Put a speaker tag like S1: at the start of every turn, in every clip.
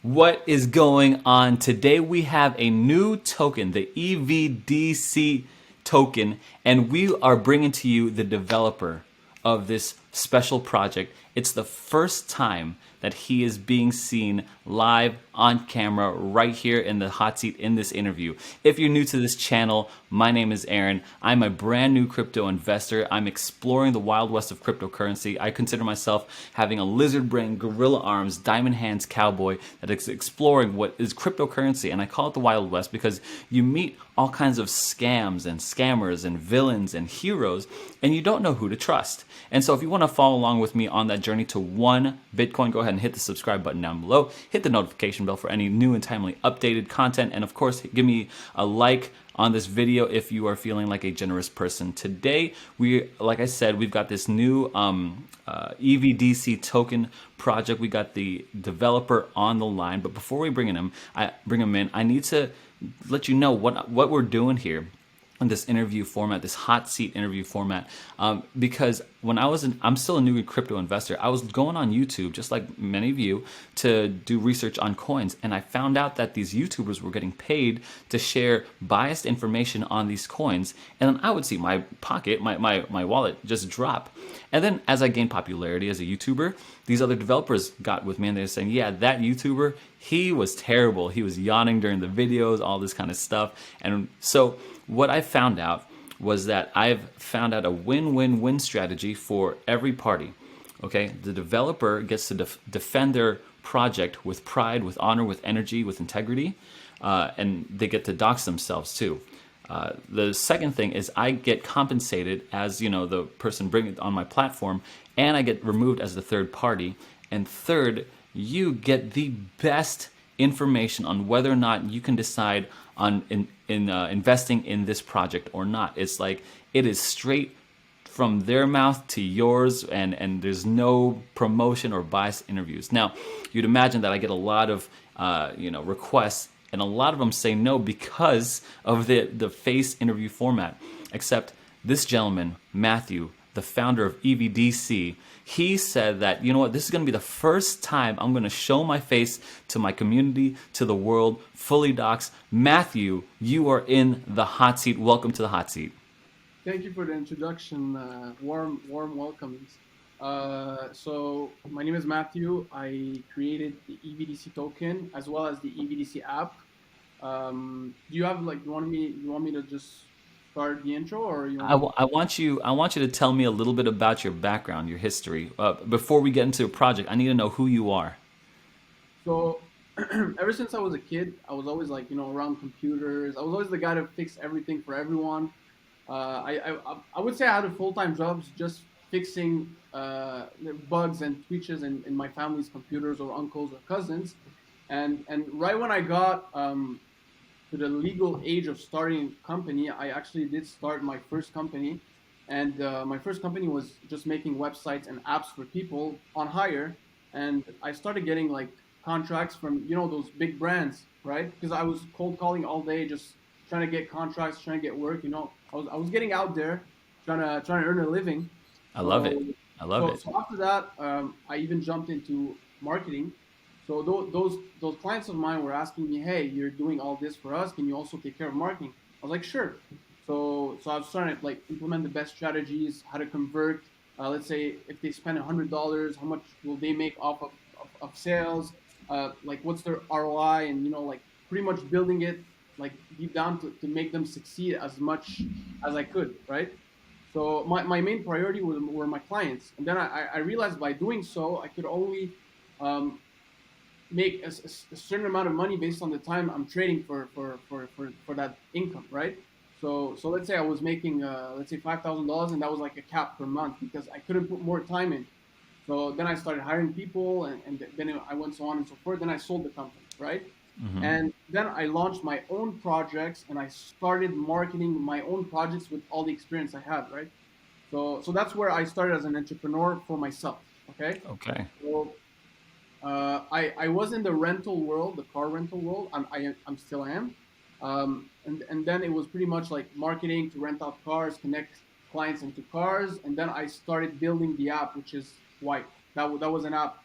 S1: What is going on? Today we have a new token, the EVDC token, and we are bringing to you the developer of this special project. It's the first time that he is being seen live on camera right here in the hot seat in this interview. If you're new to this channel, my name is Aaron. I'm a brand new crypto investor. I'm exploring the wild west of cryptocurrency. I consider myself having a lizard brain, gorilla arms, diamond hands cowboy that is exploring what is cryptocurrency. And I call it the wild west because you meet all kinds of scams and scammers and villains and heroes, and you don't know who to trust. And so if you want to follow along with me on that journey to 1 Bitcoin, go ahead and hit the subscribe button down below. Hit the notification bell for any new and timely updated content. And of course, give me a like on this video if you are feeling like a generous person. Today, like I said, we've got this new EVDC token project. We got the developer on the line. But before we bring him in, I need to let you know what we're doing here in this interview format, this hot seat interview format, because when I'm still a new crypto investor, I was going on YouTube, just like many of you, to do research on coins, and I found out that these YouTubers were getting paid to share biased information on these coins, and then I would see my pocket, my wallet just drop. And then as I gained popularity as a YouTuber, these other developers got with me and they were saying, yeah, that YouTuber, he was terrible. He was yawning during the videos, all this kind of stuff. And so what I found out was that I've found out a win-win-win strategy for every party. Okay, the developer gets to defend their project with pride, with honor, with energy, with integrity, and they get to dox themselves too. The second thing is I get compensated as, the person bringing it on my platform, and I get removed as the third party. And third, you get the best information on whether or not you can decide on investing in this project or not. It's like it is straight from their mouth to yours, and there's no promotion or biased interviews. Now, you'd imagine that I get a lot of requests, and a lot of them say no because of the face interview format. Except this gentleman, Matthew, the founder of EVDC, he said that, you know what, this is going to be the first time I'm going to show my face to my community, to the world, fully doxed. Matthew, you are in the hot seat. Welcome to the hot seat.
S2: Thank you for the introduction. Warm welcomes. So my name is Matthew. I created the EVDC token as well as the EVDC app. Do you have you want me to just start the intro, or you want me?
S1: I want you to tell me a little bit about your background, your history. Before we get into a project, I need to know who you are.
S2: So ever since I was a kid, I was always around computers. I was always the guy to fix everything for everyone. I would say I had a full-time job just fixing bugs and twitches in my family's computers or uncles or cousins. And right when I got to the legal age of starting a company, I actually did start my first company. And my first company was just making websites and apps for people on hire. And I started getting contracts from, those big brands, right? Because I was cold calling all day, just trying to get contracts, trying to get work. I was getting out there, trying to earn a living.
S1: I love it. I love it.
S2: So after that, I even jumped into marketing. So those clients of mine were asking me, hey, you're doing all this for us. Can you also take care of marketing? I was like, sure. So I was trying to implement the best strategies, how to convert. Let's say if they spend $100, how much will they make off of sales? What's their ROI? And pretty much building it deep down to make them succeed as much as I could, right? So my main priority were my clients. And then I realized by doing so, I could only make a certain amount of money based on the time I'm trading for that income, right? So let's say I was making let's say $5,000, and that was like a cap per month because I couldn't put more time in. So then I started hiring people, and then I went so on and so forth. Then I sold the company, right?
S1: Mm-hmm.
S2: And then I launched my own projects, and I started marketing my own projects with all the experience I have, right? So that's where I started as an entrepreneur for myself. Okay.
S1: Okay.
S2: So I was in the rental world, the car rental world. I'm still am. And then it was pretty much like marketing to rent out cars, connect clients into cars, and then I started building the app, which is White. That was an app.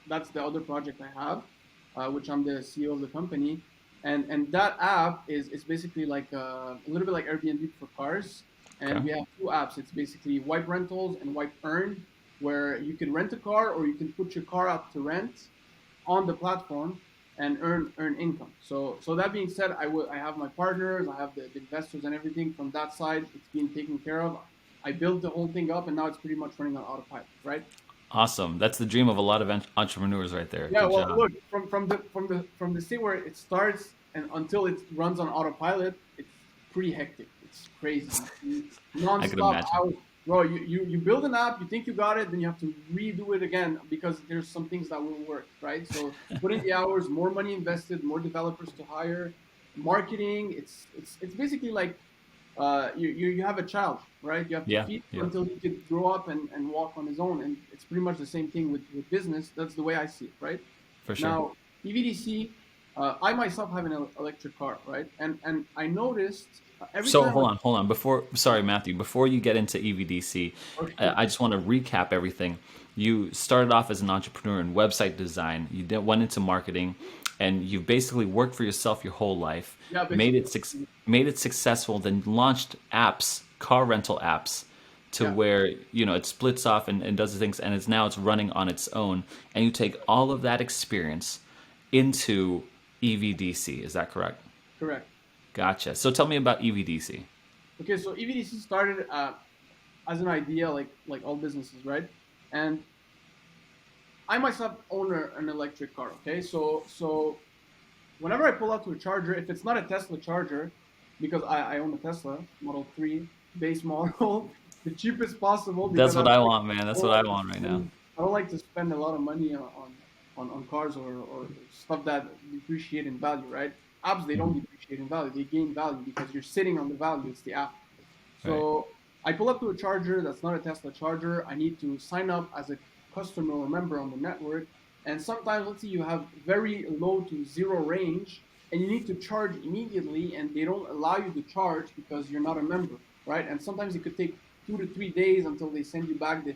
S2: That's the other project I have. which I'm the CEO of the company, and that app is basically like a little bit like Airbnb for cars, and
S1: Okay.
S2: we have two apps. It's basically Wipe Rentals and Wipe Earn, where you can rent a car or you can put your car up to rent on the platform and earn income. So that being said, I have my partners, I have the investors and everything from that side. It's being taken care of. I built the whole thing up, and now it's pretty much running on autopilot, right?
S1: Awesome. That's the dream of a lot of entrepreneurs right there.
S2: Yeah.
S1: Good
S2: Well,
S1: job.
S2: look, from the state where it starts and until it runs on autopilot, it's pretty hectic. It's crazy.
S1: I could
S2: Nonstop
S1: imagine.
S2: hours. Bro, you build an app, you think you got it, then you have to redo it again because there's some things that will work, right? So put in the hours, more money invested, more developers to hire, marketing. It's basically like you have a child, right? You have to
S1: Yeah.
S2: feed him
S1: Yeah.
S2: until he could grow up and walk on his own. And it's pretty much the same thing with business. That's the way I see it, right?
S1: For sure.
S2: Now, EVDC, I myself have an electric car, right? And I noticed every
S1: So
S2: time I,
S1: hold on. Before, sorry, Matthew. Before you get into EVDC,
S2: oh, sure.
S1: I just want to recap everything. You started off as an entrepreneur in website design. You went into marketing, and you basically worked for yourself your whole life.
S2: Yeah,
S1: Made
S2: basically.
S1: it made it successful. Then launched apps, car rental apps, to
S2: Yeah,
S1: where it splits off and does the things, and it's running on its own. And you take all of that experience into EVDC. Is that correct?
S2: correct.
S1: Gotcha. So tell me about EVDC.
S2: Okay, so EVDC started as an idea, like all businesses, right? And I myself own an electric car. Okay, so whenever I pull out to a charger, if it's not a Tesla charger, because I own a Tesla Model 3 base model, the cheapest possible,
S1: That's
S2: because
S1: what I want, man. That's what I want right now.
S2: I don't like to spend a lot of money on cars or stuff that depreciate in value, right? Apps, they don't depreciate in value, they gain value because you're sitting on the value, it's the app.
S1: Right.
S2: So I pull up to a charger that's not a Tesla charger. I need to sign up as a customer or member on the network. And sometimes, let's say you have very low to zero range and you need to charge immediately and they don't allow you to charge because you're not a member, right? And sometimes it could take 2 to 3 days until they send you back the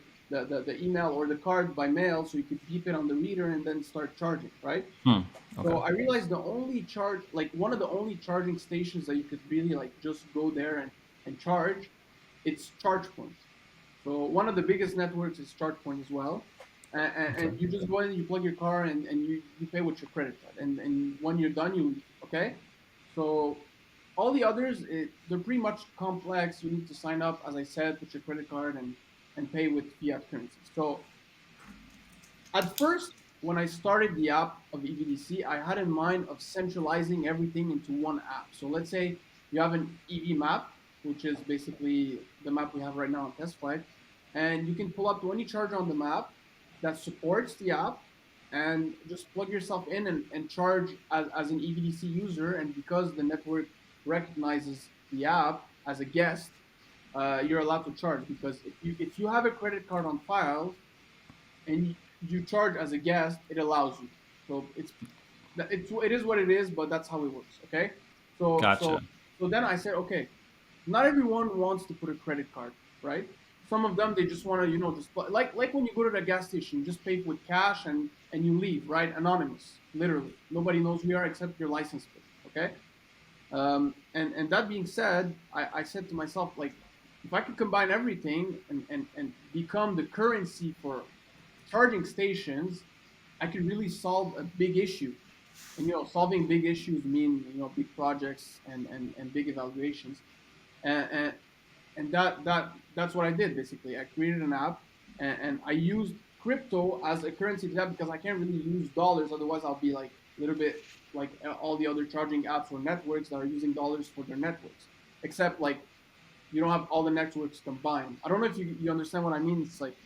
S2: email or the card by mail so you could keep it on the reader and then start charging, right?
S1: Hmm.
S2: So
S1: Okay.
S2: I realized the only charge, like one of the only charging stations that you could really like just go there and charge, it's ChargePoint. So one of the biggest networks is ChargePoint as well.
S1: Okay.
S2: And you just go in, you plug your car, and you pay with your credit card. And when you're done, you leave. Okay. So all the others, they're pretty much complex. You need to sign up, as I said, put your credit card and pay with fiat currency. So at first, when I started the app of EVDC, I had in mind of centralizing everything into one app. So let's say you have an EV map, which is basically the map we have right now on test flight, and you can pull up to any charger on the map that supports the app and just plug yourself in and charge as an EVDC user. And because the network recognizes the app as a guest, you're allowed to charge because if you have a credit card on file and you charge as a guest, it allows you. So it is what it is, but that's how it works. Okay. So so
S1: Gotcha.
S2: so then I said, okay, not everyone wants to put a credit card, right? Some of them they just want to, just like when you go to the gas station, you just pay with cash and you leave, right? Anonymous, literally. Nobody knows who you are except your license plate. Okay. And that being said, I said to myself, like, if I could combine everything and become the currency for charging stations, I could really solve a big issue. And solving big issues mean big projects and big evaluations. And and that's what I did basically. I created an app and I used crypto as a currency to that because I can't really use dollars, otherwise I'll be like a little bit like all the other charging apps or networks that are using dollars for their networks. Except like you don't have all the networks combined. I don't know if you understand what I mean. It's like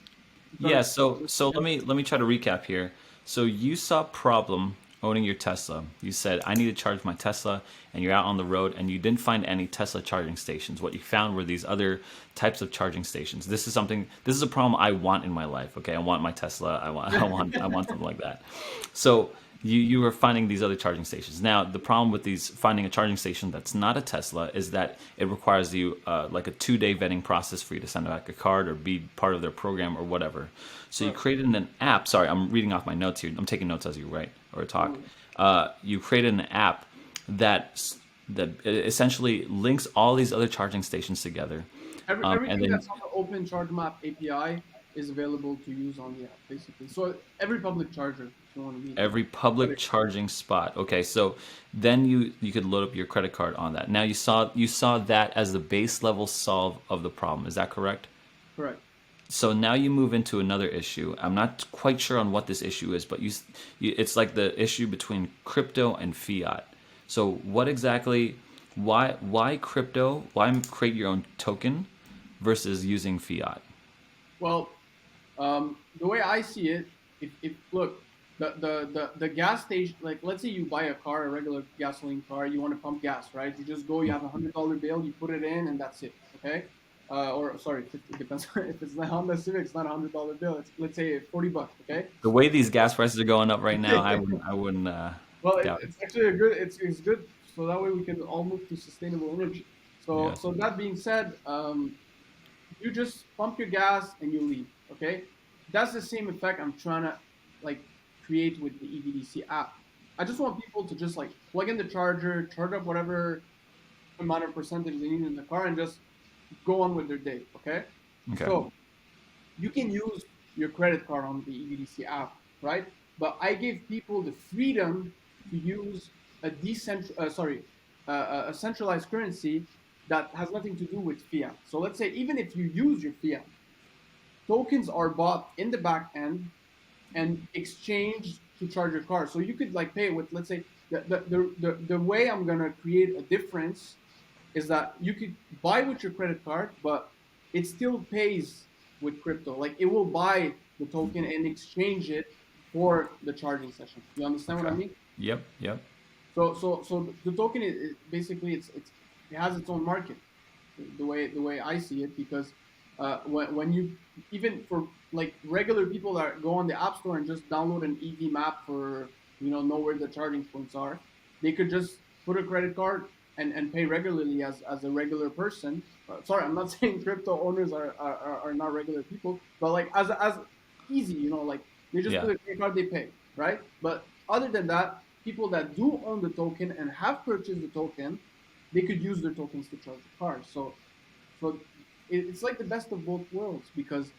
S2: I'm trying
S1: Yeah,
S2: to
S1: so let me try to recap here. So you saw problem owning your Tesla. You said I need to charge my Tesla, and you're out on the road and you didn't find any Tesla charging stations. What you found were these other types of charging stations. This is a problem I want in my life. Okay, I want my Tesla. I want something like that. So you were finding these other charging stations. Now the problem with these finding a charging station that's not a Tesla is that it requires you like a 2-day vetting process for you to send back a card or be part of their program or whatever. So you
S2: Right.
S1: created an app. Sorry, I'm reading off my notes here. I'm taking notes as you write or talk. you created an app that essentially links all these other charging stations together, and
S2: Everything
S1: then
S2: that's on the Open Charge Map API is available to use on the app, basically. So every public charger, if you want to meet it.
S1: every public charging spot. Okay, so then you could load up your credit card on that. Now you saw that as the base level solve of the problem. Is that correct?
S2: Correct.
S1: So now you move into another issue. I'm not quite sure on what this issue is, but it's like the issue between crypto and fiat. So what exactly, why crypto? Why create your own token versus using fiat?
S2: Well, the way I see it, if look, the gas station, like let's say you buy a car, a regular gasoline car, you want to pump gas, right? You just go, you have $100 bill, you put it in, and that's it, okay? Or sorry, it depends. If it's the Honda Civic, it's not $100 bill. It's, let's say, $40, okay?
S1: The way these gas prices are going up right now, I wouldn't
S2: Well,
S1: doubt it.
S2: it's actually a good. It's good. So that way we can all move to sustainable energy. So
S1: Yes.
S2: so that being said, you just pump your gas and you leave. Okay, that's the same effect I'm trying to like create with the EVDC app. I just want people to just like plug in the charger, charge up whatever amount of percentage they need in the car, and just go on with their day. Okay,
S1: Okay.
S2: so you can use your credit card on the EVDC app, right? But I gave people the freedom to use a centralized currency that has nothing to do with fiat. So let's say even if you use your fiat, tokens are bought in the back end and exchanged to charge your car. So you could like pay with, let's say, the way I'm gonna create a difference is that you could buy with your credit card, but it still pays with crypto. Like it will buy the token and exchange it for the charging session. You understand what I
S1: Okay.
S2: mean?
S1: Yep. Yep.
S2: So the token is basically it has its own market, the way I see it, because when you, even for like regular people that go on the app store and just download an EV map for know where the charging points are, they could just put a credit card and pay regularly as a regular person. Sorry, I'm not saying crypto owners are not regular people, but like as easy, like they just
S1: Yeah.
S2: put a credit card, they pay, right? But other than that, people that do own the token and have purchased the token, they could use their tokens to charge the car. So it's like the best of both worlds, because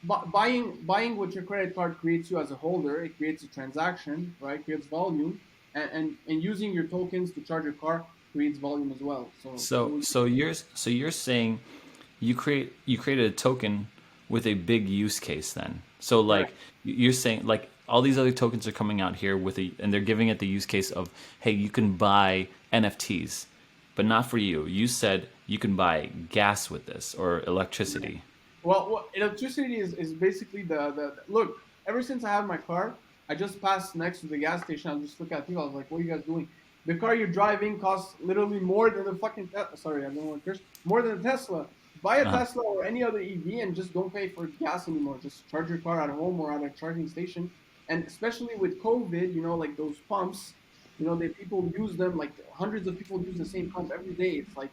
S2: buying with your credit card creates you as a holder. It creates a transaction, right? Creates volume, and using your tokens to charge your car creates volume as well. So
S1: So you're saying you created a token with a big use case then. So like
S2: correct.
S1: you're saying like all these other tokens are coming out here and they're giving it the use case of, hey, you can buy NFTs, but not for you. You said you can buy gas with this or electricity.
S2: Well, electricity is basically the look. Ever since I have my car, I just pass next to the gas station. I just look at people. I was like, "What are you guys doing?" The car you're driving costs literally more than the fucking sorry, I don't want to curse. More than a Tesla. Buy a
S1: Uh-huh.
S2: Tesla or any other EV and just don't pay for gas anymore. Just charge your car at home or at a charging station. And especially with COVID, like those pumps, they people use them, like hundreds of people use the same pump every day. It's like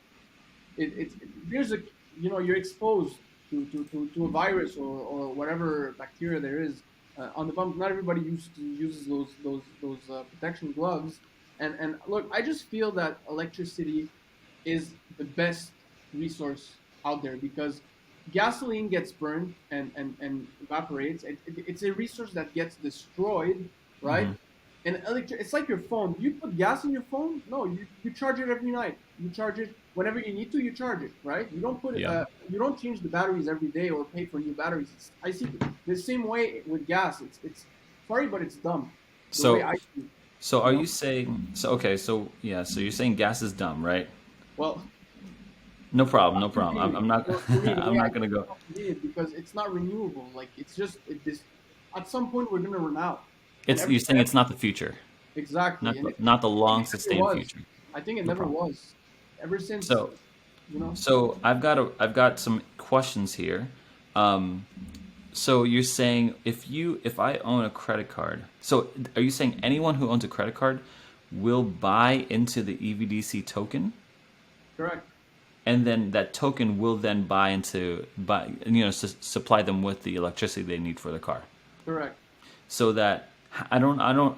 S2: there's a you're exposed to a virus or whatever bacteria there is on the pump. Not everybody uses those protection gloves, and look, I just feel that electricity is the best resource out there, because gasoline gets burned and evaporates. It's a resource that gets destroyed, right?
S1: Hmm.
S2: And it's like your phone. Do you put gas in your phone? No, you charge it every night. You charge it whenever you need to. You charge it, right?
S1: Yeah.
S2: You don't change the batteries every day or pay for new batteries. I see the same way with gas. It's sorry, but it's dumb. The way
S1: So
S2: I see it,
S1: so
S2: you
S1: are
S2: know.
S1: you saying so okay, so yeah, so you're saying gas is dumb, right?
S2: Well,
S1: No problem, no
S2: for
S1: problem. I'm,
S2: me,
S1: I'm not
S2: for me, the
S1: I'm
S2: way I
S1: not gonna go.
S2: see it, because it's not renewable. Like it's just this. At some point, we're gonna run out, and
S1: You're saying it's not the future,
S2: exactly, and
S1: not the
S2: I think
S1: long
S2: it never
S1: sustained
S2: was.
S1: future.
S2: I think it
S1: No
S2: never
S1: problem.
S2: was. Ever since,
S1: So
S2: you know.
S1: so I've got some questions here. Um, so you're saying if I own a credit card, so are you saying anyone who owns a credit card will buy into the EVDC token,
S2: Correct.
S1: and then that token will then supply them with the electricity they need for the car,
S2: Correct.
S1: so that I don't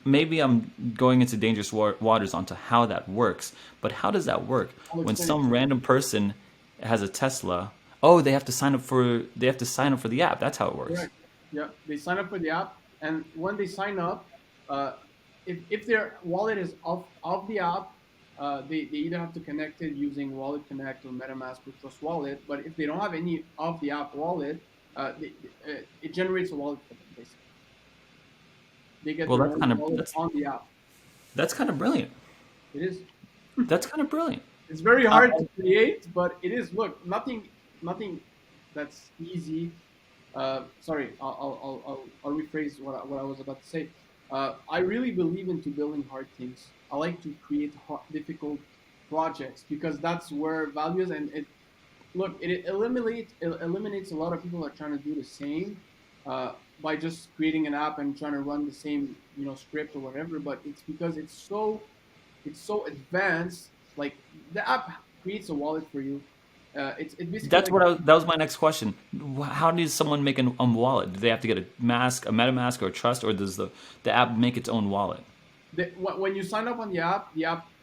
S1: maybe I'm going into dangerous waters onto how that works, but how does that work
S2: I'll
S1: when
S2: explain it
S1: some
S2: to you.
S1: random person has a Tesla? Oh, they have to sign up for the app. That's how it works.
S2: Correct. Yeah, they sign up for the app, and when they sign up, uh, if their wallet is off the app, they either have to connect it using Wallet Connect or MetaMask or Trust Wallet. But if they don't have any off the app wallet, it generates a wallet for them. Basically, they get
S1: Well,
S2: their
S1: that's
S2: own
S1: kind of
S2: wallet on the app.
S1: that's kind of brilliant.
S2: It is.
S1: That's kind of brilliant.
S2: It's very
S1: Uh,
S2: hard to create, but it is. Look, nothing that's easy. Sorry, I'll rephrase what I was about to say. I really believe into building hard things. I like to create difficult projects because that's where value is. And it eliminates a lot of people that are trying to do the same by just creating an app and trying to run the same script or whatever. But it's because it's so advanced. Like the app creates a wallet for you. It's basically
S1: That's
S2: like
S1: that was my next question. How does someone make a wallet? Do they have to get a MetaMask or a Trust, or does the app make its own wallet?
S2: when you sign up on the app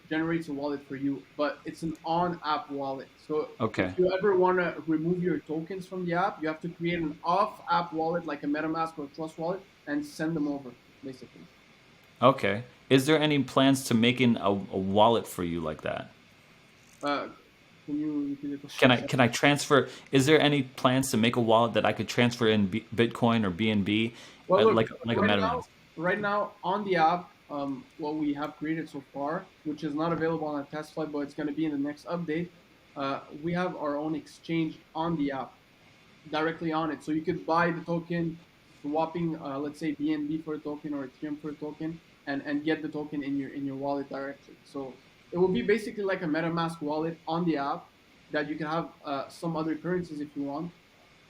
S2: generates a wallet for you, but it's an on-app wallet. So if
S1: Okay.
S2: you ever want to remove your tokens from the app, you have to create an off-app wallet like a MetaMask or a Trust wallet and send them over, basically.
S1: Okay. Is there any plans to making a wallet for you like that?
S2: Uh, can you repeat the
S1: Can
S2: question?
S1: I can I transfer? Is there any plans to make a wallet that I could transfer in Bitcoin or BNB,
S2: Well, look,
S1: like a
S2: right now,
S1: MetaMask?
S2: right now on the app, what we have created so far, which is not available on a test flight, but it's going to be in the next update. We have our own exchange on the app, directly on it. So you could buy the token, swapping, let's say BNB for a token or Ethereum for a token, and get the token in your wallet directly. So it will be basically like a MetaMask wallet on the app that you can have some other currencies if you want,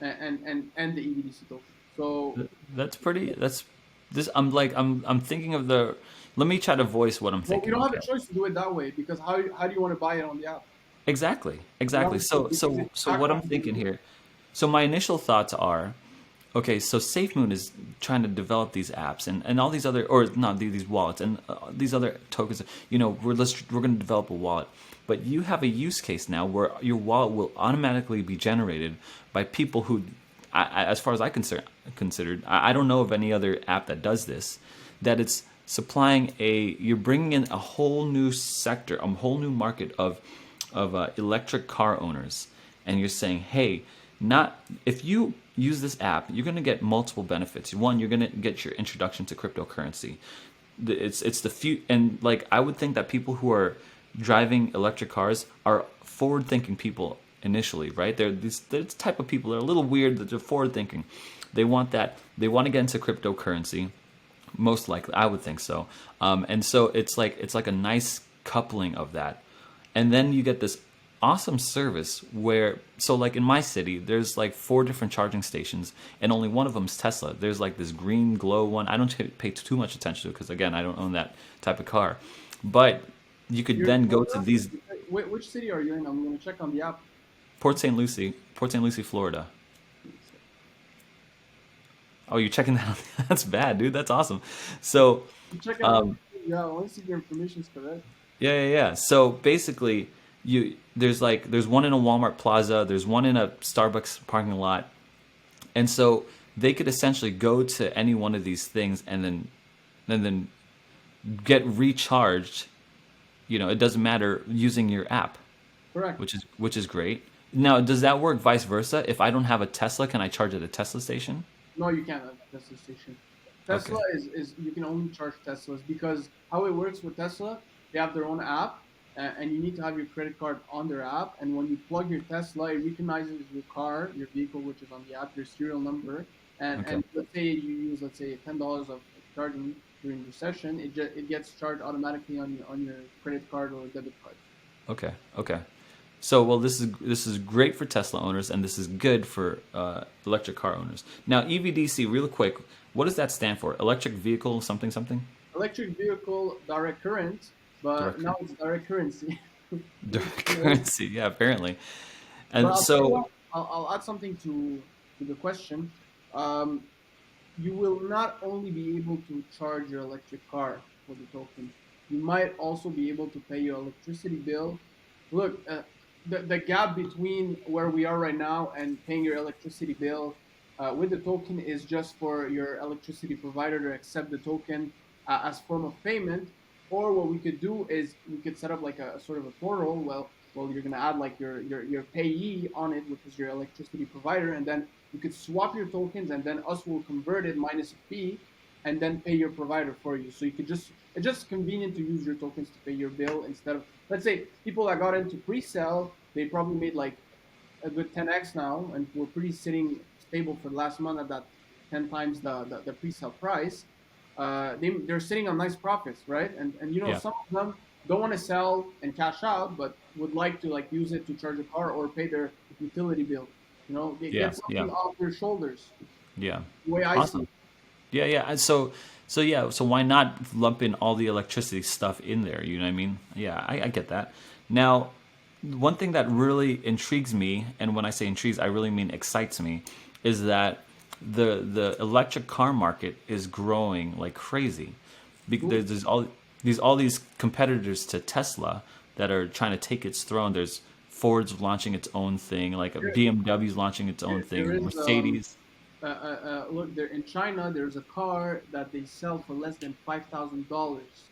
S2: and the EVDC token. So
S1: That's pretty. That's this. I'm thinking of the. Let me try to voice what I'm
S2: well, we
S1: thinking.
S2: don't have
S1: Okay.
S2: a choice to do it that way because how do you want to buy it on the app?
S1: Exactly.
S2: You
S1: Exactly.
S2: have to
S1: So
S2: because
S1: so
S2: it's
S1: so
S2: backed
S1: what
S2: by
S1: I'm thinking
S2: BNB.
S1: here. So my initial thoughts are, okay, so SafeMoon is trying to develop these apps and all these other, or not these wallets and these other tokens. We're going to develop a wallet, but you have a use case now where your wallet will automatically be generated by people who, as far as considered, I don't know of any other app that does this. That it's supplying you're bringing in a whole new sector, a whole new market of electric car owners, and you're saying, hey, not if you use this app, you're going to get multiple benefits. One, you're going to get your introduction to cryptocurrency. It's the few, and like I would think that people who are driving electric cars are forward-thinking people initially, right? They're the type of people that are a little weird, that they're forward-thinking. They want that. They want to get into cryptocurrency. Most likely, I would think so. And so it's like a nice coupling of that, and then you get this awesome service where, so like in my city, there's like 4 different charging stations, and only one of them is Tesla. There's like this green glow one. I don't pay too much attention to it because again, I don't own that type of car, but you could
S2: You're in
S1: then go to
S2: Florida?
S1: these
S2: Which city are you in? I'm gonna check on the app.
S1: Port St. Lucie, Florida. Oh, you're checking that out? That's bad, dude. That's awesome. So
S2: I'm checking on.
S1: um,
S2: Yeah, I want to see if your information is correct.
S1: yeah. So basically, there's one in a Walmart plaza, there's one in a Starbucks parking lot, and so they could essentially go to any one of these things and then get recharged. It doesn't matter using your app,
S2: Correct.
S1: which is great. Now, does that work vice versa? If I don't have a Tesla, can I charge at a Tesla station?
S2: No, you can't at Tesla station.
S1: Okay.
S2: Tesla is you can only charge Teslas because how it works with Tesla, they have their own app, and you need to have your credit card on their app. And when you plug your Tesla, it recognizes your car, your vehicle, which is on the app, your serial number. And
S1: Okay.
S2: and let's say you use $10 of charging during your session, it gets charged automatically on your credit card or debit card.
S1: Okay. Okay. So, well, this is great for Tesla owners, and this is good for electric car owners. Now, EVDC, real quick, what does that stand for? Electric vehicle something something?
S2: Electric vehicle direct current, but
S1: Direct
S2: now
S1: current.
S2: it's direct currency.
S1: Direct currency, yeah, apparently.
S2: But
S1: And
S2: I'll tell you
S1: so,
S2: what, I'll add something to the question. Um, you will not only be able to charge your electric car with the token, you might also be able to pay your electricity bill. Look, the gap between where we are right now and paying your electricity bill with the token is just for your electricity provider to accept the token as form of payment. Or what we could do is we could set up like a sort of a portal. Well, you're gonna add like your payee on it, which is your electricity provider, and then you could swap your tokens, and then us will convert it minus a fee, and then pay your provider for you. So you could just it's just convenient to use your tokens to pay your bill instead of, let's say, people that got into pre-sale, they probably made like a good 10x now, and we're pretty sitting stable for the last month at that 10 times the pre-sale price. They're sitting on nice profits, right? And
S1: Yeah.
S2: some of them don't want to sell and cash out, but would like to like use it to charge a car or pay their utility bill.
S1: Yeah.
S2: Get
S1: Yeah.
S2: something off their shoulders.
S1: Yeah.
S2: The way I see
S1: Awesome.
S2: it.
S1: Yeah, yeah. And so yeah. So why not lump in all the electricity stuff in there? You know what I mean? Yeah, I get that. Now, one thing that really intrigues me, and when I say intrigues, I really mean excites me, is that the electric car market is growing like crazy.
S2: Cool.
S1: There's all these competitors to Tesla that are trying to take its throne. There's Ford's launching its own thing, like a
S2: There,
S1: BMW's launching its own
S2: there
S1: thing,
S2: is
S1: Mercedes.
S2: look, there in China. There's a car that they sell for less than $5,000.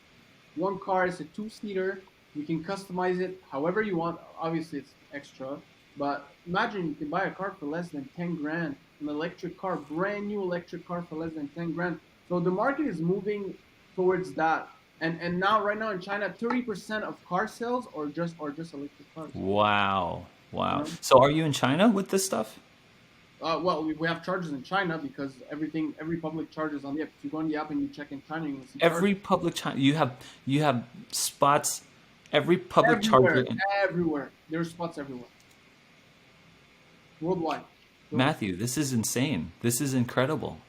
S2: One car is a two-seater. You can customize it however you want. Obviously, it's extra, but imagine you can buy a car for less than 10 grand, an electric car, brand new electric car for less than 10 grand. So the market is moving towards that. And now, right now in China, 30% of car sales are just electric cars.
S1: Wow.
S2: You
S1: Wow.
S2: know,
S1: So are you in China with this stuff?
S2: well, we have chargers in China because every public charger is on the app. If you go on the app and you check in China, you can see chargers
S1: Every public China, you have spots, every public charger
S2: everywhere,
S1: in
S2: everywhere. There's spots everywhere, worldwide. So,
S1: Matthew, this is insane. This is incredible.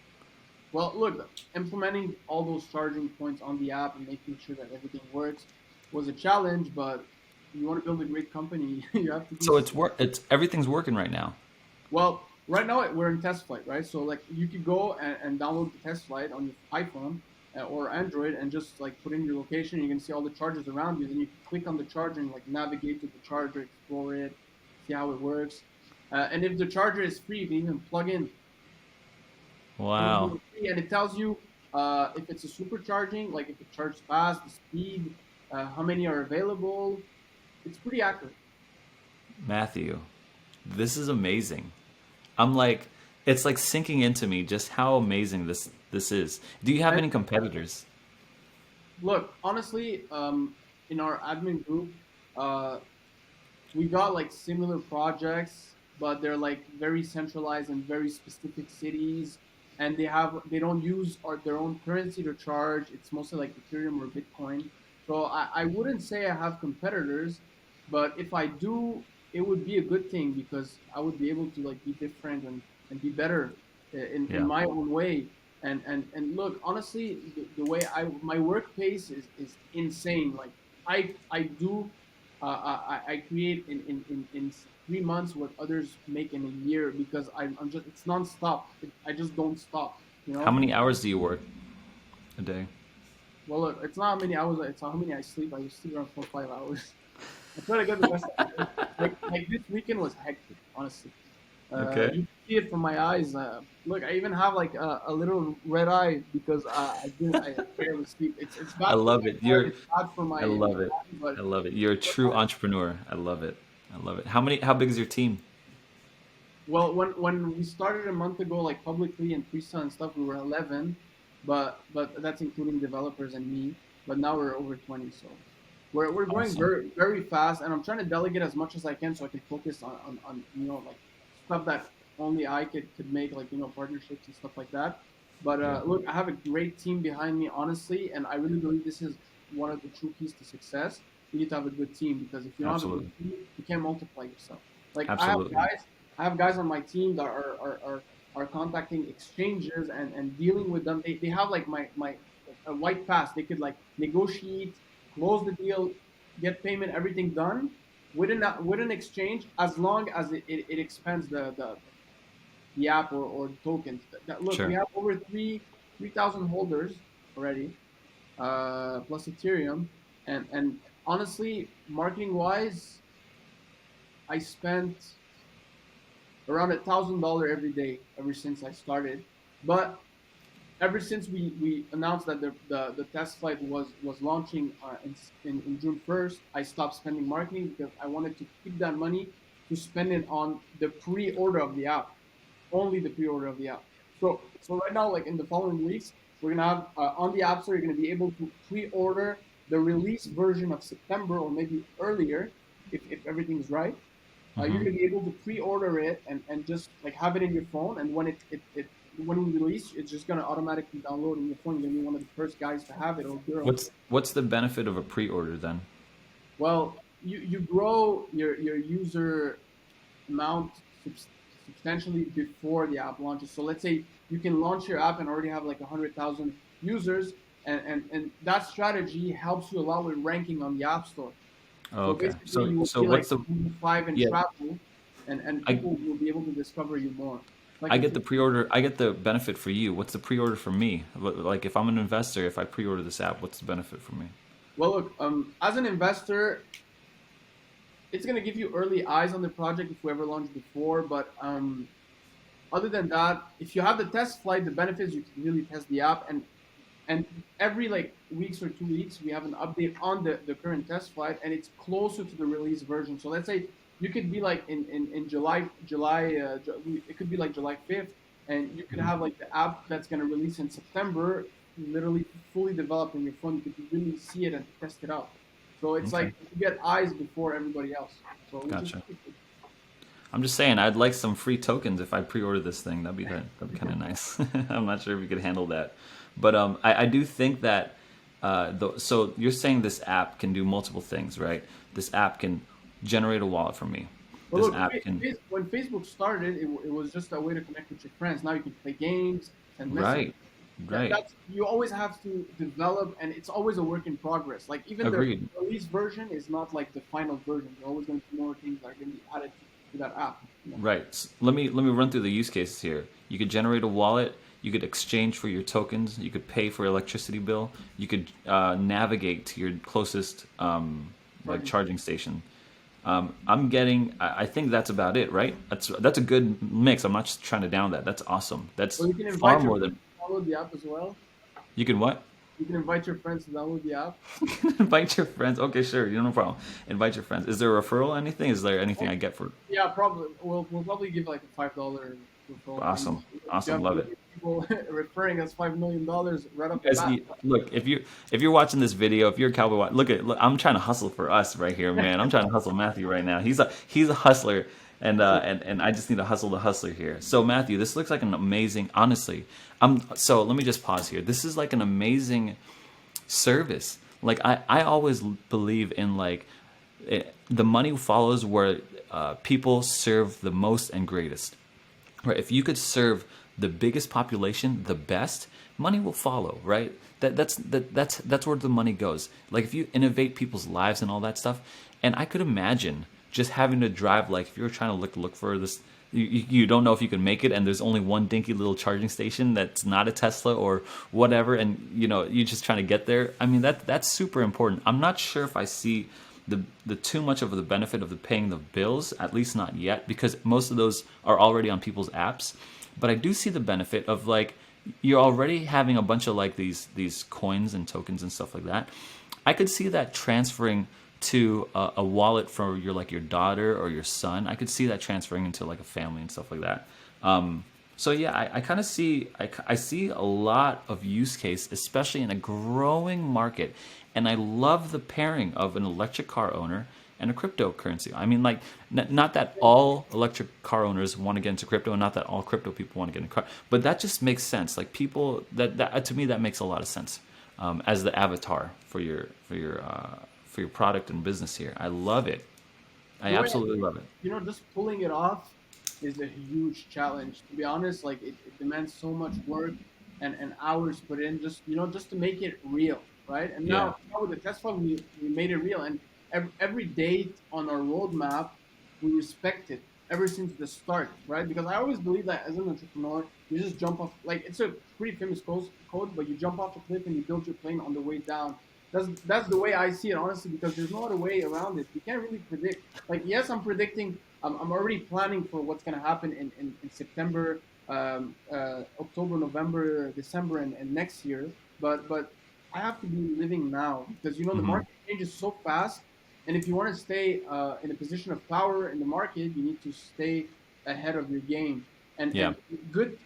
S2: well, look, implementing all those charging points on the app and making sure that everything works was a challenge. But if you want to build a great company, you have to do.
S1: So it's everything's working right now.
S2: Well, right now we're in test flight, right? So like you could go and download the test flight on your iPhone or Android and just like put in your location. You can see all the chargers around you. Then you can click on the charger and like navigate to the charger, explore it, see how it works. And if the charger is free, you can even plug in
S1: Wow.
S2: anything free, and it tells you if it's a supercharging, like if it charges fast, the speed, how many are available. It's pretty accurate.
S1: Matthew, this is amazing. I'm like it's like sinking into me just how amazing this is. Do you have
S2: And
S1: any competitors?
S2: look, honestly, in our admin group, uh, we got like similar projects, but they're like very centralized in very specific cities, and they don't use their own currency to charge. It's mostly like Ethereum or Bitcoin. So I wouldn't say I have competitors, but if I do, it would be a good thing because I would be able to like be different and be better in
S1: Yeah.
S2: my own way. And look, honestly, the way my work pace is insane. Like I do I create in 3 months what others make in a year because I'm just it's nonstop. I just don't stop. You
S1: How
S2: know.
S1: many hours do you work a day?
S2: Well, look, it's not how many hours. It's how many I sleep. I just sleep around 4 5 hours. I try to get the best. Like this weekend was hectic, honestly.
S1: Okay.
S2: You can see it from my eyes. Look, I even have like a little red eye because I barely sleep. It's
S1: I
S2: bad for
S1: love
S2: my
S1: it.
S2: heart. It's bad for
S1: I
S2: my
S1: love it.
S2: body, but
S1: I love it. You're a true entrepreneur. I love it. I love it. How big is your team?
S2: well, when we started a month ago, like publicly and pre-sale and stuff, we were 11, but that's including developers and me. But now we're over 20, so we're growing
S1: Awesome.
S2: very very fast, and I'm trying to delegate as much as I can so I can focus on like stuff that only I could make, like partnerships and stuff like that. But
S1: Yeah.
S2: look, I have a great team behind me, honestly, and I really believe this is one of the true keys to success. You need to have a good team because if you don't have a good
S1: Absolutely.
S2: team, you can't multiply yourself. Like
S1: Absolutely.
S2: I have guys on my team that are contacting exchanges and dealing with them. They have like my a white pass. They could like negotiate, close the deal, get payment, everything done with an exchange as long as it expands the the app or the tokens. Look, we
S1: Sure.
S2: have over 3,000 holders already, plus Ethereum, and honestly, marketing wise, I spent around $1,000 every day ever since I started. But ever since we announced that the test flight was launching in June 1st, I stopped spending marketing because I wanted to keep that money to spend it on the pre-order of the app, only the pre-order of the app. So right now, like in the following weeks, we're gonna have on the app store, you're gonna be able to pre-order the release version of September or maybe earlier if everything's right. You're
S1: Hmm.
S2: gonna be able to pre-order it and just like have it in your phone, and when we release, it's just gonna automatically download in your phone. You're gonna be one of the first guys to have it or girl.
S1: What's the benefit of a pre-order then?
S2: Well, you grow your user amount substantially before the app launches. So let's say you can launch your app and already have like 100,000 users, and that strategy helps you a lot with ranking on the app store.
S1: Oh,
S2: So
S1: okay.
S2: basically,
S1: So
S2: you will
S1: so
S2: be like
S1: what's the
S2: number five in
S1: yeah,
S2: travel, and
S1: I
S2: people will be able to discover you more. Like
S1: I
S2: a
S1: get the pre-order. I get the benefit for you. What's the pre-order for me? Like if I'm an investor, if I pre-order this app, what's the benefit for me?
S2: well, look, as an investor, it's gonna give you early eyes on the project if we ever launched before. But other than that, if you have the test flight, the benefits you can really test the app, and every like weeks or 2 weeks, we have an update on the current test flight, and it's closer to the release version. So let's say you could be like in it could be like July 5th, and you could
S1: Mhm.
S2: have like the app that's gonna release in September, literally fully developed in your phone. You could really see it and test it out. So it's
S1: Okay,
S2: like you get eyes before everybody else. So which is
S1: gotcha. I'm just saying, I'd like some free tokens if I pre-order this thing. That'd be kind of nice. I'm not sure if you could handle that, but I do think that so you're saying this app can do multiple things, right? This app can generate a wallet for me.
S2: Well,
S1: This
S2: look,
S1: app can
S2: When Facebook started, it was just a way to connect with your friends. Now you can play games, send messages.
S1: right, right,
S2: That's you always have to develop, and it's always a work in progress. Like even the
S1: agreed.
S2: release version is not like the final version. There's always going to be more things that are going to be added to that app. You know?
S1: Right. Let me run through the use cases here. You could generate a wallet. You could exchange for your tokens. You could pay for your electricity bill. You could navigate to your closest like
S2: Charging.
S1: charging station. I'm getting. I think that's about it, right? That's a good mix. I'm not just trying to down that. That's awesome. That's
S2: Well, you can
S1: far
S2: invite your
S1: more
S2: friends
S1: than
S2: to download the app as well.
S1: you can what?
S2: You can invite your friends to download the app.
S1: Invite your friends. Okay, sure. You no problem. Invite your friends. Is there a referral? Anything? Is there anything
S2: Oh,
S1: I get for?
S2: yeah, probably. We'll probably give like a $5 referral fee.
S1: Awesome.
S2: If you
S1: Awesome.
S2: have
S1: Love it.
S2: 50 people referring us $5 million right off
S1: You
S2: the
S1: guys
S2: bat.
S1: need look if you're watching this video, if you're a cowboy look, I'm trying to hustle for us right here, man. I'm trying to hustle Matthew right now. He's a hustler, and I just need to hustle the hustler here. So Matthew, this looks like an amazing, honestly. So let me just pause here. This is like an amazing service. Like I always believe in like the money follows where people serve the most and greatest. Right? If you could serve the biggest population the best, money will follow, right? That's where the money goes. Like if you innovate people's lives and all that stuff, and I could imagine just having to drive like if you were trying to look for this you don't know if you can make it and there's only one dinky little charging station that's not a Tesla or whatever and you're just trying to get there. I mean that's super important. I'm not sure if I see the too much of the benefit of the paying the bills, at least not yet, because most of those are already on people's apps. But I do see the benefit of like you're already having a bunch of like these coins and tokens and stuff like that. I could see that transferring to a wallet for your daughter or your son. I could see that transferring into like a family and stuff like that. So yeah, I kind of see I see a lot of use case, especially in a growing market, and I love the pairing of an electric car owner and a cryptocurrency. I mean, like not that all electric car owners want to get into crypto, and not that all crypto people want to get into car, but that just makes sense. Like people that to me that makes a lot of sense as the avatar for your product and business here. I love it. I
S2: The way I
S1: absolutely
S2: see it,
S1: love it.
S2: just pulling it off is a huge challenge. To be honest, like it demands so much work and hours put in just to make it real, right? And
S1: Yeah.
S2: now with the test flight, we made it real. And every date on our roadmap, we respect it. ever since the start, right? Because I always believe that as an entrepreneur, you just jump off. Like it's a pretty famous code, but you jump off a cliff and you build your plane on the way down. That's the way I see it, honestly, because there's no other way around it. You can't really predict. Like, yes, I'm predicting. I'm already planning for what's gonna happen in September, October, November, December, and next year. But I have to be living now because the
S1: Hmm.
S2: market changes so fast, and if you want to stay in a position of power in the market, you need to stay ahead of your game.
S1: Yeah.
S2: And good,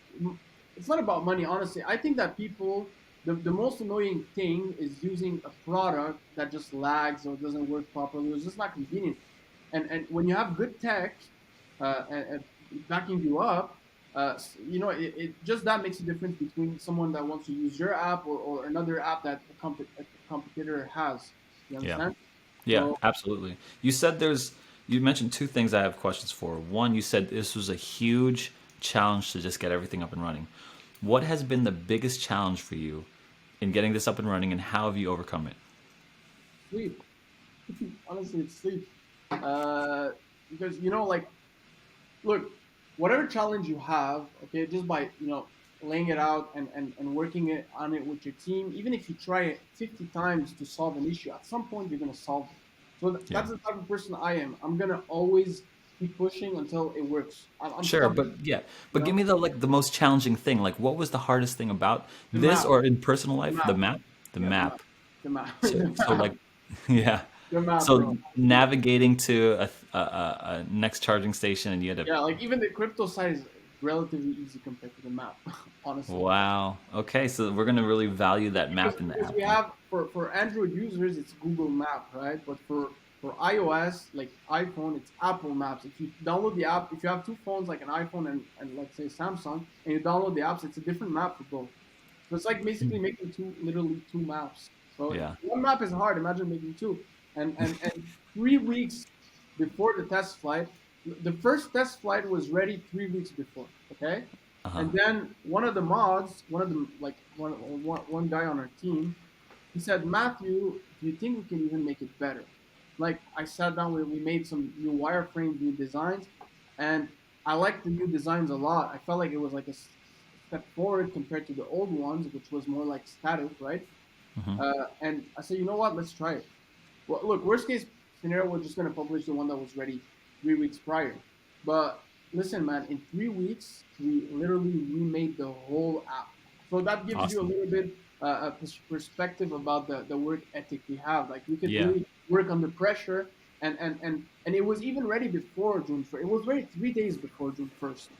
S2: it's not about money, honestly. I think that people, the most annoying thing is using a product that just lags or doesn't work properly. It's just not convenient. And when you have good tech and backing you up, it just that makes a difference between someone that wants to use your app or another app that a competitor has. You
S1: Yeah.
S2: understand?
S1: Yeah,
S2: So
S1: absolutely. You mentioned two things I have questions for. One, you said this was a huge challenge to just get everything up and running. What has been the biggest challenge for you in getting this up and running, and how have you overcome it?
S2: sleep. Honestly, it's sleep. Uh, because like, look, whatever challenge you have, okay, just by laying it out and working it on it with your team, even if you try it 50 times to solve an issue, at some point you're gonna solve it. So
S1: Yeah.
S2: that's the type of person I am. I'm gonna always keep pushing until it works. I'm
S1: Sure,
S2: stubborn,
S1: but yeah,
S2: you
S1: but give
S2: know.
S1: me the most challenging thing. Like, what was the hardest thing about
S2: The
S1: this,
S2: map,
S1: or in personal
S2: the
S1: life? The
S2: map,
S1: map, the
S2: yeah, the map,
S1: map.
S2: the map,
S1: So like, yeah.
S2: the map,
S1: So
S2: bro.
S1: navigating to a next charging station, and you had to.
S2: Yeah, like even the crypto side is relatively easy compared to the map, honestly.
S1: Wow. Okay, so we're gonna really value that
S2: because
S1: map in the
S2: because
S1: app
S2: we
S1: then.
S2: have for Android users it's Google Map, right? But for iOS like iPhone, it's Apple Maps. If you download the app, if you have two phones like an iPhone and let's say Samsung, and you download the apps, it's a different map for both. So it's like basically making literally two maps. So
S1: Yeah.
S2: one map is hard. Imagine making two. And 3 weeks before the test flight, the first test flight was ready 3 weeks before. Okay,
S1: Uh huh.
S2: and then one of the mods, one of them, like one guy on our team, he said, Matthew, do you think we can even make it better? Like I sat down, we made some new wireframes, new designs, and I liked the new designs a lot. I felt like it was like a step forward compared to the old ones, which was more like static, right? And I said, you know what? Let's try it. Well, look, worst case scenario, we're just gonna publish the one that was ready 3 weeks prior. But listen, man, in 3 weeks, we literally remade the whole app. So that gives you a
S1: Awesome.
S2: little bit perspective about the work ethic we have. Like we could
S1: Yeah.
S2: really work under pressure, and it was even ready before June 1st. It was ready 3 days before June 1st.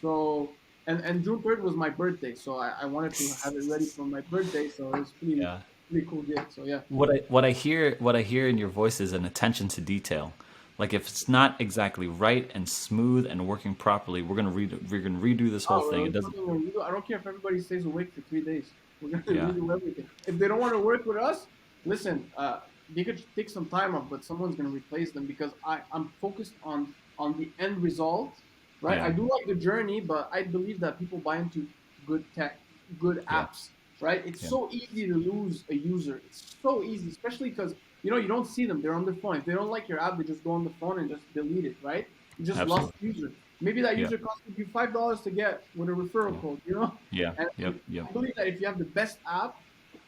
S2: So and June 3rd was my birthday, so I wanted to have it ready for my birthday. So it was
S1: Yeah.
S2: pretty cool gift. So yeah.
S1: What I hear in your voice is an attention to detail. Like, if it's not exactly right and smooth and working properly, we're gonna redo this whole
S2: Oh,
S1: thing.
S2: well,
S1: It
S2: it's
S1: doesn't.
S2: something we do. I don't care if everybody stays awake for 3 days. We're gonna
S1: Yeah.
S2: redo everything. If they don't want to work with us, listen. They could take some time off, but someone's gonna replace them because I'm focused on the end result, right? I
S1: Yeah.
S2: do like the journey, but I believe that people buy into good tech, good
S1: Yeah.
S2: apps, right? It's
S1: Yeah.
S2: so easy to lose a user. It's so easy, especially because you don't see them. They're on their phone. If they don't like your app, they just go on the phone and just delete it, right? You just lost
S1: Absolutely.
S2: the user. Maybe that
S1: Yeah.
S2: user costed you $5 to get with a referral
S1: Yeah.
S2: code,
S1: Yeah. Yep.
S2: And
S1: Yep.
S2: I believe that if you have the best app,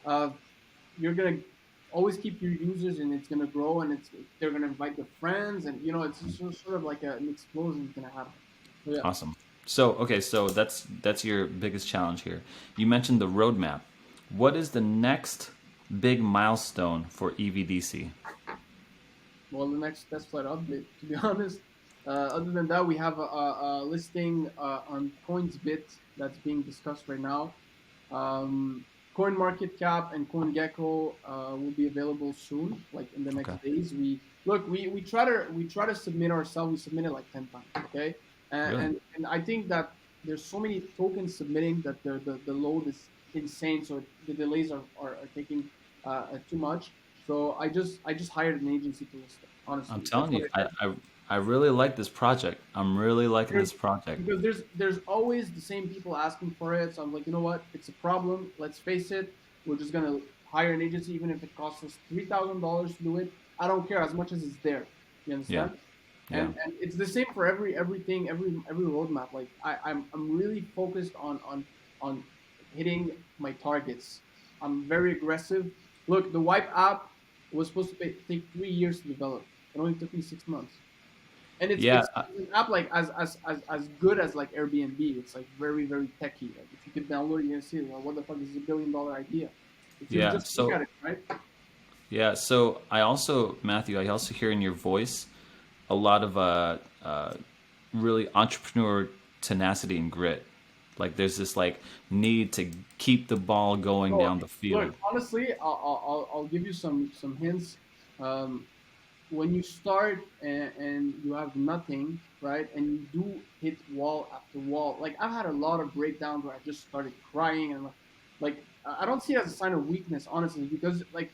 S2: uh, you're gonna always keep your users, and it's gonna grow, and they're gonna invite their friends, and it's just sort of like an explosion is gonna happen. So yeah.
S1: Awesome. So, okay, so that's your biggest challenge here. You mentioned the roadmap. What is the next big milestone for EVDC?
S2: Well, the next test flight update, to be honest. Other than that, we have a listing on CoinsBit that's being discussed right now. Coin Market Cap and CoinGecko will be available soon, like in the
S1: Okay.
S2: next days. We try to submit ourselves. We submitted like 10 times, okay, and
S1: Really?
S2: I think that there's so many tokens submitting that the load is insane. So the delays are taking too much. So I just hired an agency to list it.
S1: I'm
S2: Honestly, that's
S1: telling
S2: what
S1: you,
S2: I
S1: I,
S2: did.
S1: I I really like this project. I'm really liking
S2: There's,
S1: this project.
S2: because there's always the same people asking for it. So I'm like, you know what? It's a problem. Let's face it. We're just gonna hire an agency, even if it costs us $3,000 to do it. I don't care as much as it's there. You
S1: Yeah.
S2: understand?
S1: Yeah.
S2: And it's the same for everything, every roadmap. Like I'm really focused on hitting my targets. I'm very aggressive. Look, the Wipe app was supposed to take 3 years to develop. It only took me 6 months. And
S1: Yeah.
S2: it's an app like as good as like Airbnb. It's like very techy. Like if you could download it, you're gonna see, well, what the fuck, this is $1 billion idea. If you
S1: Yeah.
S2: just look at
S1: So
S2: it, right?
S1: yeah. So I also, Matthew, I also hear in your voice a lot of really entrepreneur tenacity and grit. Like there's this like need to keep the ball going
S2: So
S1: down the
S2: look,
S1: field.
S2: honestly, I'll give you some hints. Um, when you start and you have nothing, right, and you do hit wall after wall, like I've had a lot of breakdowns where I just started crying and like I don't see it as a sign of weakness, honestly, because like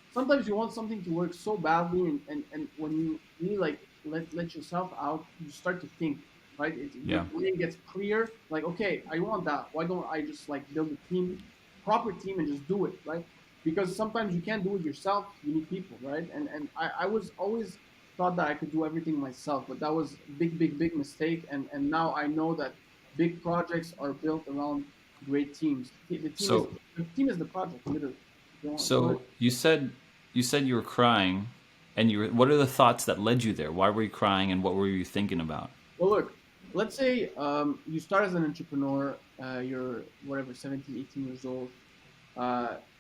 S2: sometimes you want something to work so badly, and when you really like let yourself out, you start to think, right? Your
S1: Yeah.
S2: brain gets clear, like okay, I want that. Why don't I just like build a team, proper team, and just do it, right? Because sometimes you can't do it yourself. You need people, right? And I was always thought that I could do everything myself, but that was a big mistake. And now I know that big projects are built around great teams.
S1: So
S2: The team is the project, literally. Go ahead.
S1: so you said you were crying, and you were, what are the thoughts that led you there? Why were you crying, and what were you thinking about?
S2: Well, look, let's say you start as an entrepreneur. You're whatever, 17, 18 years old.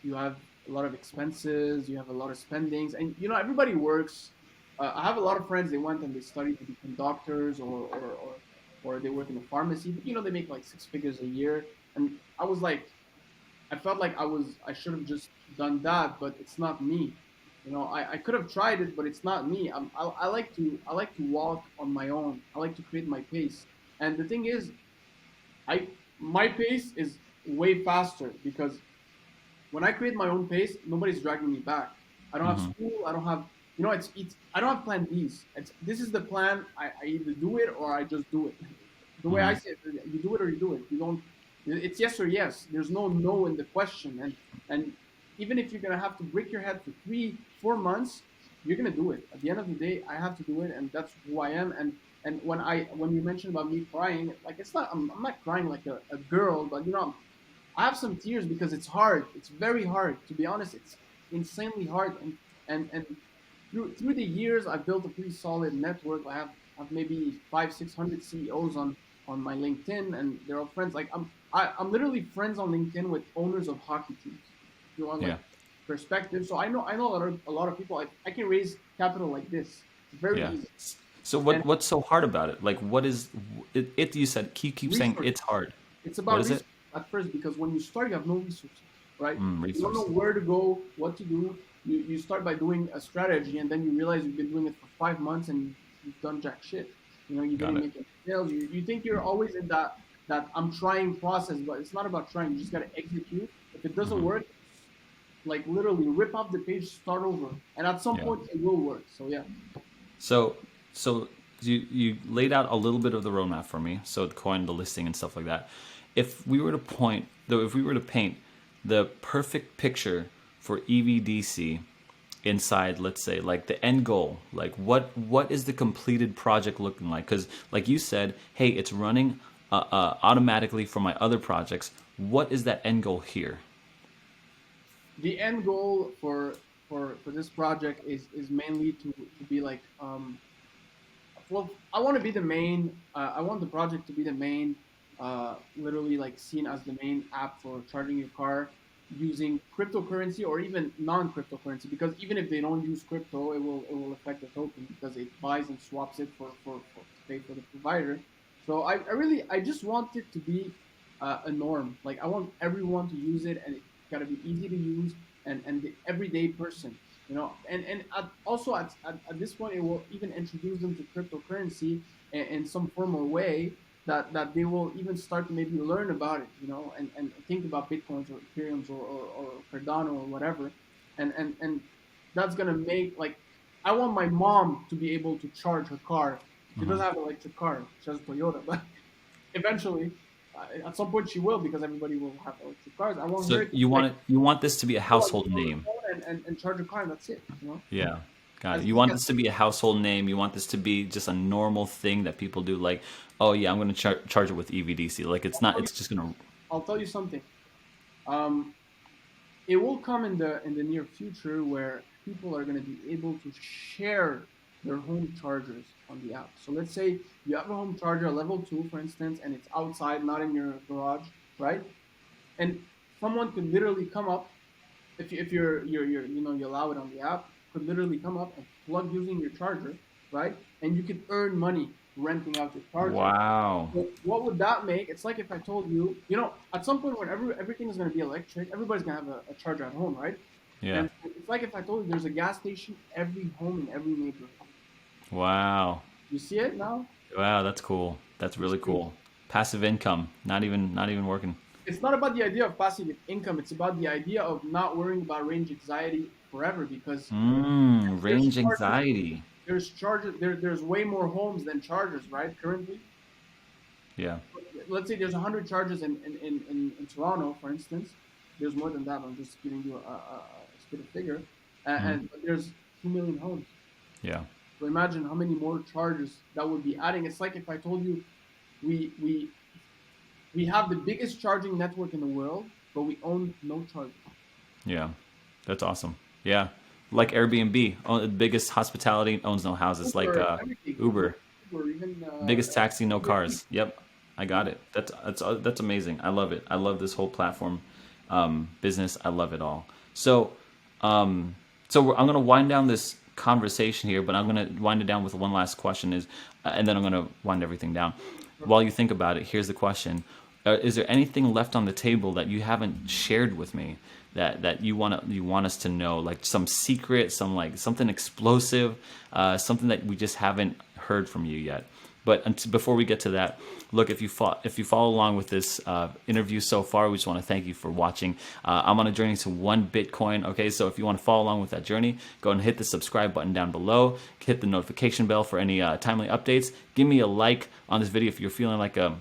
S2: You have a lot of expenses, you have a lot of spendings, and you know everybody works. I have a lot of friends. They went and they studied to become doctors, or they work in a pharmacy. But you know they make like 6 figures a year, and I was like, I felt like I should have just done that, but it's not me. You know, I could have tried it, but it's not me. I like to walk on my own. I like to create my pace. And the thing is, I my pace is way faster because when I create my own pace, nobody's dragging me back. I don't have
S1: Hmm.
S2: school. I don't have, you know, it's I don't have plan Bs. This is the plan. I either do it or I just do it. The way I
S1: Hmm.
S2: see it, you do it or you do it. You don't. It's yes or yes. There's no in the question. And even if you're gonna have to break your head for 3 4 months, you're gonna do it. At the end of the day, I have to do it, and that's who I am. And when you mentioned about me crying, like it's not. I'm not crying like a girl, but you know, I have some tears because it's hard. It's very hard. To be honest, it's insanely hard. And through the years, I've built a pretty solid network. I've maybe 500 600 CEOs on my LinkedIn, and they're all friends. Like I'm literally friends on LinkedIn with owners of hockey teams. If you want
S1: Yeah.
S2: like perspective, so I know a lot of people. I can raise capital like this. It's very
S1: Yeah.
S2: easy.
S1: So
S2: And
S1: what's so hard about it? Like what is it you said keep saying
S2: resources.
S1: it's hard.
S2: It's
S1: What
S2: about
S1: is it?
S2: resources at first because when you start, you have no resources, right? You don't know
S1: Resources.
S2: where to go, what to do. You start by doing a strategy, and then you realize you've been doing it for 5 months and you've done jack shit. You know, you
S1: Got
S2: didn't
S1: it.
S2: make any sales. You think you're always in that I'm trying process, but it's not about trying. You just gotta execute. If it doesn't
S1: Hmm.
S2: work, like literally rip off the page, start over, and at some
S1: Yeah.
S2: point it will work. So yeah.
S1: So so you laid out a little bit of the roadmap for me. So the coin, the listing, and stuff like that. If we were to point, though, if we were to paint the perfect picture for EVDC inside, let's say, like the end goal, like what is the completed project looking like? Because like you said, hey, it's running automatically for my other projects. What is that end goal here?
S2: The end goal for this project is mainly to be like well, I want to be the main. I want the project to be the main, literally like seen as the main app for charging your car using cryptocurrency or even non-cryptocurrency. Because even if they don't use crypto, it will affect the token because it buys and swaps it for to pay for the provider. So I just want it to be a norm. Like I want everyone to use it, and it's got to be easy to use and the everyday person, you know, and also at this point it will even introduce them to cryptocurrency in some form or way that they will even start to maybe learn about it, you know, and think about bitcoins or ethereums or cardano or whatever, and that's gonna make like I want my mom to be able to charge her car. She doesn't have an electric car, she has a Toyota, but eventually at some point she will because everybody will have electric cars. I want
S1: So
S2: her to like
S1: you want this to be a
S2: pull a lever
S1: household
S2: on the
S1: name.
S2: phone and charge a car, and that's it. You know.
S1: Yeah. Got
S2: as
S1: it. You
S2: easy
S1: want
S2: as
S1: this to be a household name. You want this to be just a normal thing that people do. Like, oh yeah, I'm going to charge it with EVDC. Like it's not. It's just going to.
S2: I'll tell you something. Um, it will come in the near future where people are going to be able to share their home chargers on the app. So let's say you have a home charger, level two, for instance, and it's outside, not in your garage, right? And someone could literally come up if you're you know you allow it on the app, could literally come up and plug using your charger, right? And you could earn money renting out your charger.
S1: Wow.
S2: So what would that make? It's like if I told you, you know, at some point when everything is going to be electric, everybody's going to have a charger at home, right?
S1: Yeah.
S2: And it's like if I told you there's a gas station every home in every neighborhood.
S1: Wow.
S2: You see it now?
S1: Wow. That's cool. That's
S2: It's
S1: really
S2: crazy.
S1: cool. Passive income. Not even working.
S2: It's not about the idea of passive income. It's about the idea of not worrying about range anxiety forever because there's
S1: Range
S2: chargers,
S1: anxiety.
S2: there's way more homes than chargers, right? Currently,
S1: Yeah.
S2: let's say there's 100 chargers in Toronto, for instance. There's more than that. I'm just giving you a spit figure,
S1: Mhm.
S2: and there's 2 million homes.
S1: Yeah.
S2: So imagine how many more chargers that would be adding. It's like if I told you we we we have the biggest charging network in the world, but we own no chargers.
S1: Yeah. That's awesome. Yeah. Like Airbnb, the biggest hospitality, owns no houses. Like
S2: Uber, everything,
S1: Uber,
S2: Uber, even
S1: biggest taxi, no
S2: Uber
S1: cars.
S2: Eats.
S1: Yep, I got it. That's amazing. I love it. I love this whole platform business. I love it all. So I'm gonna wind down this conversation here, but I'm gonna wind it down with one last question. And then I'm gonna wind everything down. While you think about it, here's the question: is there anything left on the table that you haven't shared with me that you want us to know, like some secret, something explosive, something that we just haven't heard from you yet? But before we get to that, look, if you follow along with this interview so far, we just want to thank you for watching. I'm on a journey to 1 Bitcoin. Okay, so if you want to follow along with that journey, go and hit the subscribe button down below. Hit the notification bell for any timely updates. Give me a like on this video if you're feeling like a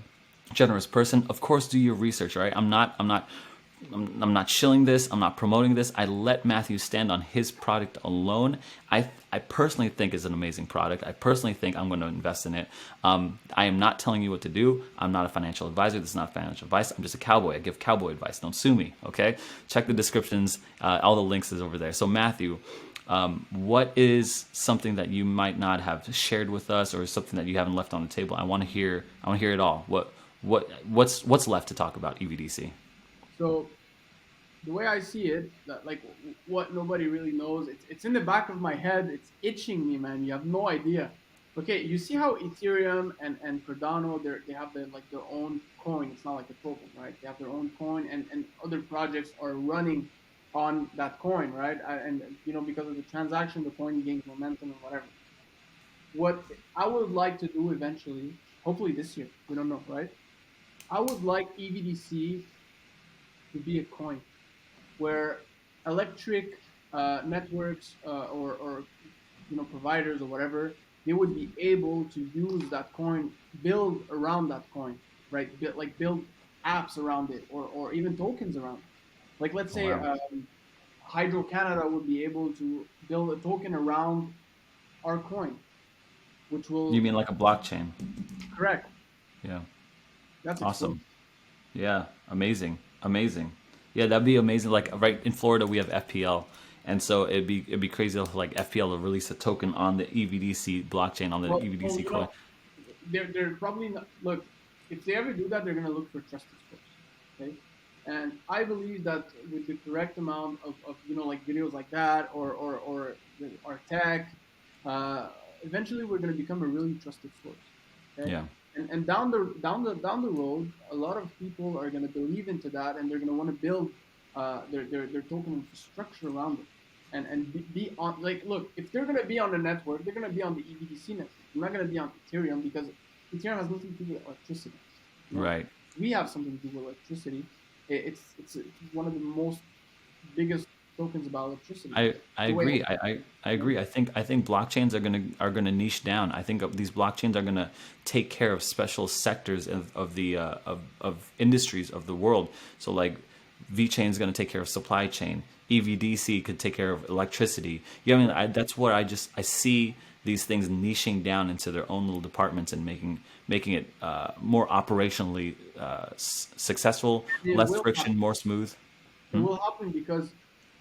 S1: generous person. Of course, do your research. All right, I'm not shilling this. I'm not promoting this. I let Matthew stand on his product alone. I personally think it's an amazing product. I personally think I'm going to invest in it. I am not telling you what to do. I'm not a financial advisor. This is not financial advice. I'm just a cowboy. I give cowboy advice. Don't sue me, okay? Check the descriptions. All the links is over there. So Matthew, what is something that you might not have shared with us, or something that you haven't left on the table? I want to hear it all. What's left to talk about EVDC?
S2: So the way I see it, that like what nobody really knows, it's in the back of my head. It's itching me, man. You have no idea. Okay, you see how Ethereum and Cardano, they have their own coin. It's not like a token, right? They have their own coin, and other projects are running on that coin, right? And you know, because of the transaction, the coin gains momentum and whatever. What I would like to do eventually, hopefully this year, we don't know, right? I would like EVDC to be a coin where electric networks or you know providers or whatever, they would be able to use that coin, build around that coin, right? Build apps around it, or even tokens around it. Like let's say
S1: Wow.
S2: Hydro Canada would be able to build a token around our coin, which
S1: You
S2: will
S1: mean like a blockchain?
S2: correct.
S1: Yeah.
S2: That's explosive.
S1: Awesome. Yeah. Amazing. Amazing. Yeah, that'd be amazing. Like right in Florida, we have FPL, and so it'd be crazy if like FPL to release a token on the EVDC blockchain, on the
S2: Well,
S1: EVDC
S2: you
S1: coin.
S2: know, they're probably not, look. If they ever do that, they're gonna look for trusted source. Okay, and I believe that with the correct amount of you know like videos like that or our tech, eventually we're gonna become a really trusted source. Okay,
S1: Yeah.
S2: and down the road, a lot of people are gonna believe into that, and they're gonna want to build their token infrastructure around it, and be on like look if they're gonna be on the network, they're gonna be on the EVDC network. They're not gonna be on Ethereum because Ethereum has nothing to do with electricity. You know,
S1: Right.
S2: we have something to do with electricity. It's one of the most biggest tokens about electricity.
S1: I
S2: The way,
S1: agree. I agree. I think blockchains are gonna niche down. I think these blockchains are gonna take care of special sectors of the of industries of the world. So like VeChain is gonna take care of supply chain. EVDC could take care of electricity. You know, I mean, that's where I see these things niching down into their own little departments and making it more operationally successful,
S2: It
S1: less
S2: will
S1: friction,
S2: happen.
S1: more smooth.
S2: It will happen because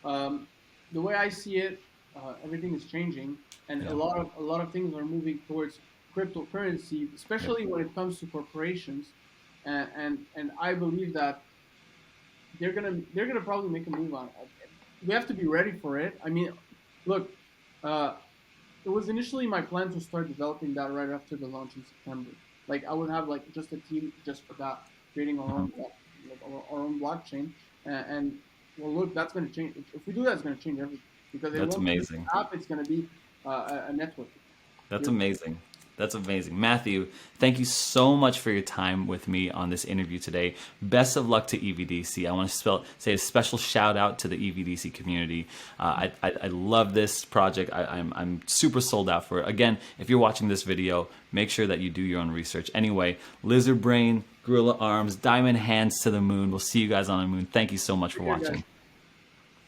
S2: um, the way I see it, everything is changing, and
S1: Yeah,
S2: a lot of things are moving towards cryptocurrency,
S1: yep,
S2: especially when it comes to corporations, and I believe that they're gonna probably make a move on it. We have to be ready for it. I mean, look, uh, it was initially my plan to start developing that right after the launch in September. Like I would have like just a team just for that, creating our
S1: uh
S2: own like our own blockchain. And well, look, that's going to change. If we do that, it's going to change everything because it
S1: that's
S2: won't be
S1: amazing.
S2: an app. It's going to be a network.
S1: That's
S2: You're,
S1: amazing. That's amazing. Matthew, thank you so much for your time with me on this interview today. Best of luck to EVDC. I want to say a special shout out to the EVDC community. I love this project. I'm super sold out for it. Again, if you're watching this video, make sure that you do your own research. Anyway, Lizard Brain, Gorilla Arms, Diamond Hands to the Moon. We'll see you guys on the moon. Thank you so much for
S2: here, guys.
S1: watching.